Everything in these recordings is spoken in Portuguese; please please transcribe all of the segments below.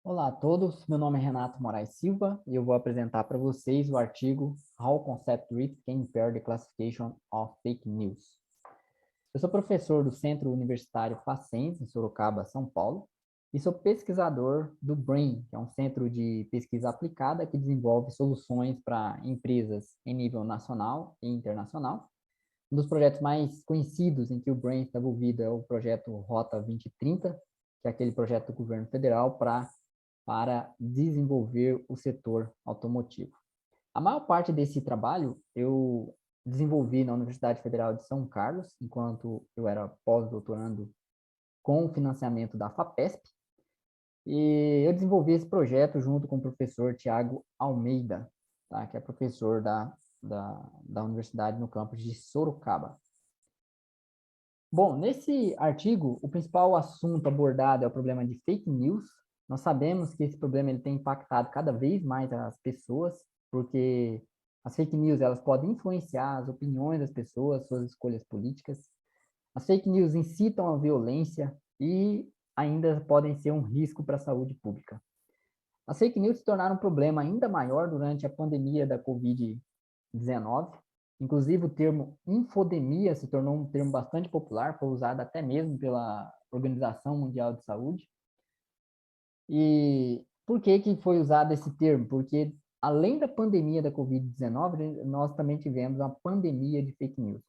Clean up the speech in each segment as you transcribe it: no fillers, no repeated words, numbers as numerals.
Olá a todos, meu nome é Renato Moraes Silva e eu vou apresentar para vocês o artigo How Concept Drift Can Impair the Classification of Fake News. Eu sou professor do Centro Universitário Facens, em Sorocaba, São Paulo, e sou pesquisador do BRAIN, que é um centro de pesquisa aplicada que desenvolve soluções para empresas em nível nacional e internacional. Um dos projetos mais conhecidos em que o BRAIN está envolvido é o projeto Rota 2030, que é aquele projeto do governo federal para desenvolver o setor automotivo. A maior parte desse trabalho eu desenvolvi na Universidade Federal de São Carlos, enquanto eu era pós-doutorando com o financiamento da FAPESP, e eu desenvolvi esse projeto junto com o professor Tiago Almeida, tá? Que é professor da universidade no campus de Sorocaba. Bom, nesse artigo, o principal assunto abordado é o problema de fake news. Nós sabemos que esse problema ele tem impactado cada vez mais as pessoas, porque as fake news elas podem influenciar as opiniões das pessoas, suas escolhas políticas. As fake news incitam a violência e ainda podem ser um risco para a saúde pública. As fake news se tornaram um problema ainda maior durante a pandemia da Covid-19. Inclusive, o termo infodemia se tornou um termo bastante popular, foi usado até mesmo pela Organização Mundial de Saúde. E por que que foi usado esse termo? Porque além da pandemia da Covid-19, nós também tivemos uma pandemia de fake news.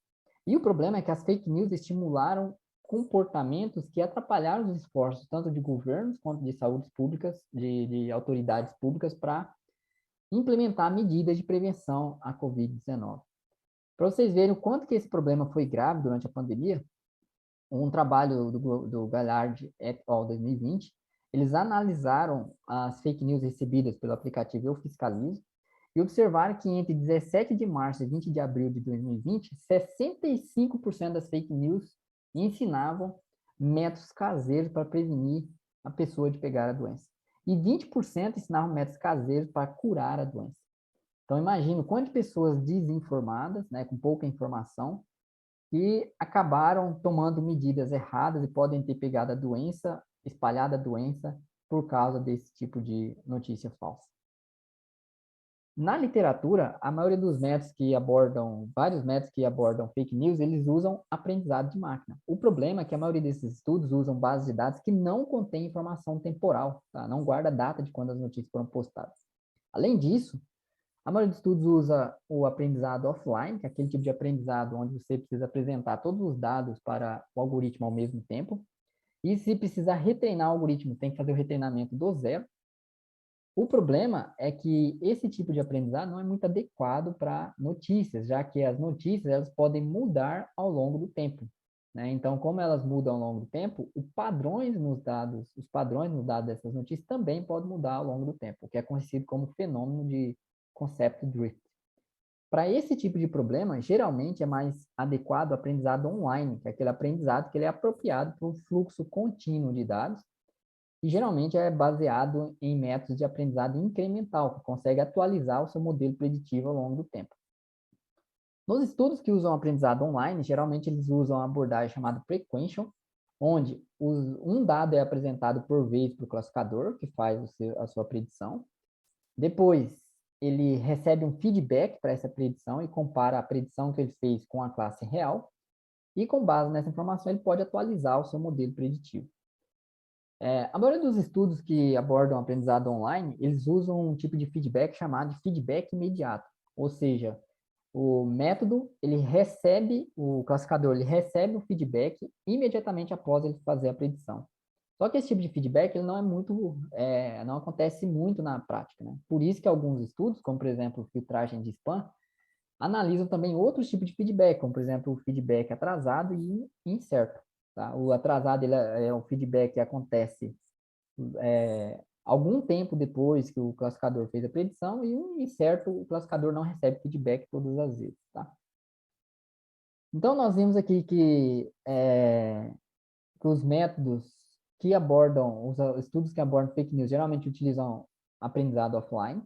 E o problema é que as fake news estimularam comportamentos que atrapalharam os esforços tanto de governos quanto de saúde públicas, de autoridades públicas para implementar medidas de prevenção à Covid-19. Para vocês verem o quanto que esse problema foi grave durante a pandemia, um trabalho do Gallard et al. 2020, eles analisaram as fake news recebidas pelo aplicativo Eu Fiscalizo e observaram que entre 17 de março e 20 de abril de 2020, 65% das fake news ensinavam métodos caseiros para prevenir a pessoa de pegar a doença. E 20% ensinavam métodos caseiros para curar a doença. Então, imagino quantas pessoas desinformadas, né, com pouca informação, que acabaram tomando medidas erradas e podem ter pegado a doença, espalhado a doença, por causa desse tipo de notícia falsa. Na literatura, a maioria dos métodos que abordam, vários métodos que abordam fake news, eles usam aprendizado de máquina. O problema é que a maioria desses estudos usam bases de dados que não contêm informação temporal, tá? Não guarda a data de quando as notícias foram postadas. Além disso, a maioria dos estudos usa o aprendizado offline, que é aquele tipo de aprendizado onde você precisa apresentar todos os dados para o algoritmo ao mesmo tempo. E se precisar retreinar o algoritmo, tem que fazer o retreinamento do zero. O problema é que esse tipo de aprendizado não é muito adequado para notícias, já que as notícias elas podem mudar ao longo do tempo, né? Então, como elas mudam ao longo do tempo, os padrões nos dados dessas notícias também podem mudar ao longo do tempo, o que é conhecido como fenômeno de concept drift. Para esse tipo de problema, geralmente é mais adequado o aprendizado online, que é aquele aprendizado que ele é apropriado para um fluxo contínuo de dados e geralmente é baseado em métodos de aprendizado incremental, que consegue atualizar o seu modelo preditivo ao longo do tempo. Nos estudos que usam aprendizado online, geralmente eles usam a abordagem chamada Prequential, onde um dado é apresentado por vez para o classificador, que faz a sua predição. Depois, ele recebe um feedback para essa predição e compara a predição que ele fez com a classe real. E com base nessa informação, ele pode atualizar o seu modelo preditivo. A maioria dos estudos que abordam aprendizado online, eles usam um tipo de feedback chamado de feedback imediato. Ou seja, o método, o classificador, ele recebe o feedback imediatamente após ele fazer a predição. Só que esse tipo de feedback ele não acontece muito na prática, né? Por isso que alguns estudos, como por exemplo filtragem de spam, analisam também outros tipos de feedback, como por exemplo o feedback atrasado e incerto. Tá? O atrasado ele é um feedback que acontece algum tempo depois que o classificador fez a predição e um incerto o classificador não recebe feedback todas as vezes. Tá? Então nós vimos aqui que os métodos que abordam, os estudos que abordam fake news geralmente utilizam aprendizado offline.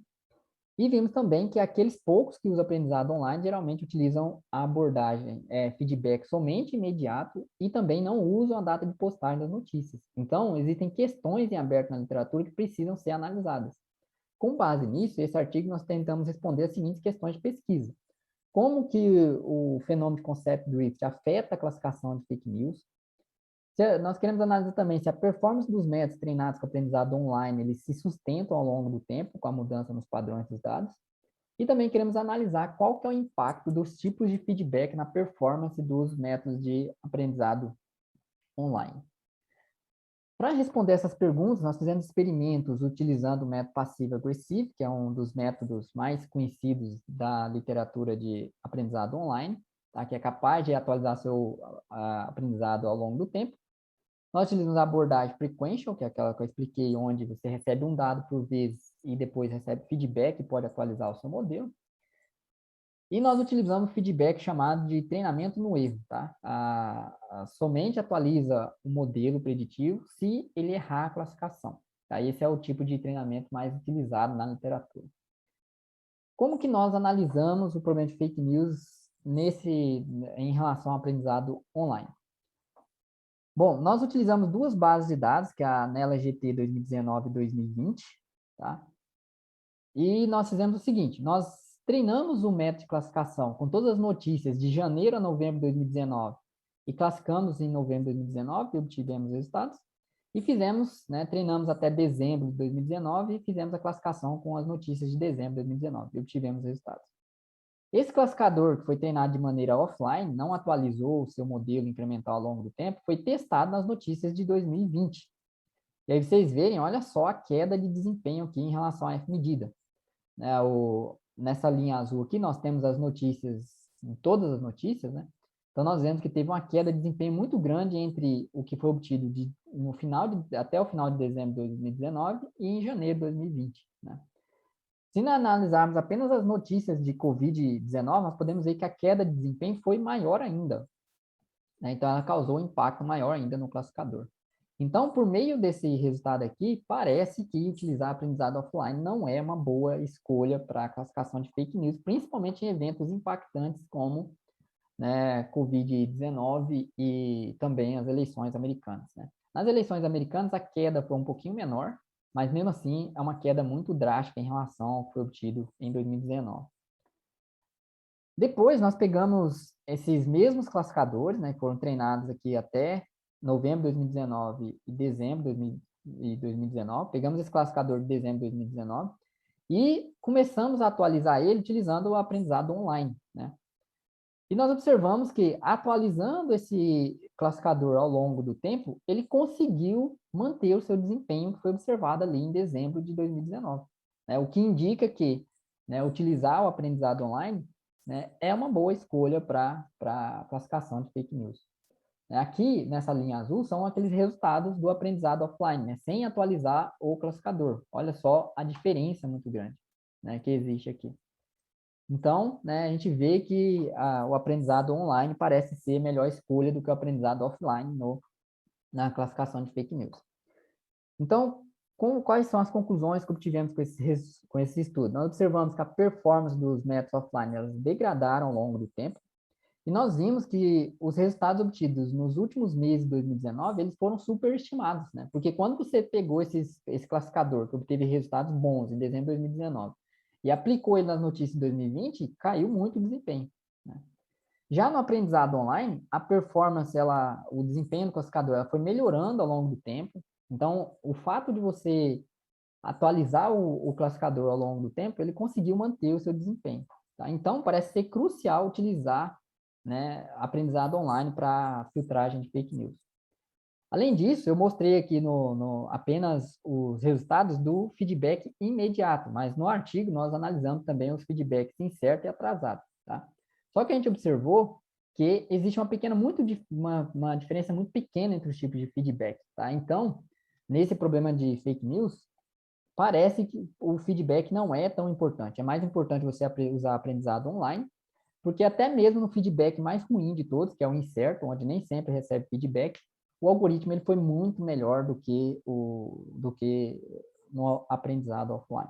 E vimos também que aqueles poucos que usam aprendizado online geralmente utilizam a abordagem feedback somente imediato e também não usam a data de postagem das notícias. Então, existem questões em aberto na literatura que precisam ser analisadas. Com base nisso, esse artigo nós tentamos responder as seguintes questões de pesquisa. Como que o fenômeno de concept drift afeta a classificação de fake news? Nós queremos analisar também se a performance dos métodos treinados com aprendizado online eles se sustentam ao longo do tempo com a mudança nos padrões dos dados. E também queremos analisar qual que é o impacto dos tipos de feedback na performance dos métodos de aprendizado online. Para responder essas perguntas, nós fizemos experimentos utilizando o método passivo-agressivo, que é um dos métodos mais conhecidos da literatura de aprendizado online, tá? Que é capaz de atualizar seu aprendizado ao longo do tempo. Nós utilizamos a abordagem frequential, que é aquela que eu expliquei, onde você recebe um dado por vez e depois recebe feedback e pode atualizar o seu modelo. E nós utilizamos feedback chamado de treinamento no erro, tá? Somente atualiza o modelo preditivo se ele errar a classificação. Tá? Esse é o tipo de treinamento mais utilizado na literatura. Como que nós analisamos o problema de fake news em relação ao aprendizado online? Bom, nós utilizamos duas bases de dados, que é a NELA GT 2019 e 2020, tá? E nós fizemos o seguinte, nós treinamos o método de classificação com todas as notícias de janeiro a novembro de 2019 e classificamos em novembro de 2019 e obtivemos resultados. E fizemos, né, treinamos até dezembro de 2019 e fizemos a classificação com as notícias de dezembro de 2019 e obtivemos resultados. Esse classificador, que foi treinado de maneira offline, não atualizou o seu modelo incremental ao longo do tempo, foi testado nas notícias de 2020. E aí vocês verem, olha só a queda de desempenho aqui em relação à F-medida. Nessa linha azul aqui, nós temos as notícias, todas as notícias, né? Então, nós vemos que teve uma queda de desempenho muito grande entre o que foi obtido até o final de dezembro de 2019 e em janeiro de 2020, né? Se nós analisarmos apenas as notícias de Covid-19, nós podemos ver que a queda de desempenho foi maior ainda, né? Então, ela causou um impacto maior ainda no classificador. Então, por meio desse resultado aqui, parece que utilizar aprendizado offline não é uma boa escolha para a classificação de fake news, principalmente em eventos impactantes como, né, Covid-19 e também as eleições americanas, né? Nas eleições americanas, a queda foi um pouquinho menor, mas mesmo assim é uma queda muito drástica em relação ao que foi obtido em 2019. Depois, nós pegamos esses mesmos classificadores, né, que foram treinados aqui até novembro de 2019 e dezembro de 2019, pegamos esse classificador de dezembro de 2019 e começamos a atualizar ele utilizando o aprendizado online, né? E nós observamos que, atualizando esse classificador ao longo do tempo, ele conseguiu manter o seu desempenho que foi observado ali em dezembro de 2019, né? O que indica que, né, utilizar o aprendizado online, né, é uma boa escolha para a classificação de fake news. Aqui, nessa linha azul, são aqueles resultados do aprendizado offline, né, sem atualizar o classificador. Olha só a diferença muito grande, né, que existe aqui. Então, né, a gente vê que o aprendizado online parece ser a melhor escolha do que o aprendizado offline na classificação de fake news. Então, quais são as conclusões que obtivemos com esse estudo? Nós observamos que a performance dos métodos offline elas degradaram ao longo do tempo, e nós vimos que os resultados obtidos nos últimos meses de 2019, eles foram superestimados, né? Porque quando você pegou esse classificador, que obteve resultados bons em dezembro de 2019, e aplicou ele nas notícias de 2020, caiu muito o desempenho, né? Já no aprendizado online, a performance, o desempenho do classificador, ela foi melhorando ao longo do tempo. Então, o fato de você atualizar o classificador ao longo do tempo, ele conseguiu manter o seu desempenho, tá? Então, parece ser crucial utilizar, né, aprendizado online para filtragem de fake news. Além disso, eu mostrei aqui apenas os resultados do feedback imediato, mas no artigo nós analisamos também os feedbacks incerto e atrasado, tá? Só que a gente observou que existe uma diferença muito pequena entre os tipos de feedback, tá? Então, nesse problema de fake news, parece que o feedback não é tão importante. É mais importante você usar aprendizado online, porque até mesmo no feedback mais ruim de todos, que é o incerto, onde nem sempre recebe feedback, o algoritmo ele foi muito melhor do que no aprendizado offline.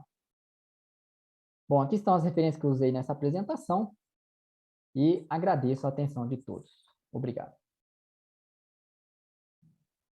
Bom, aqui estão as referências que eu usei nessa apresentação e agradeço a atenção de todos. Obrigado.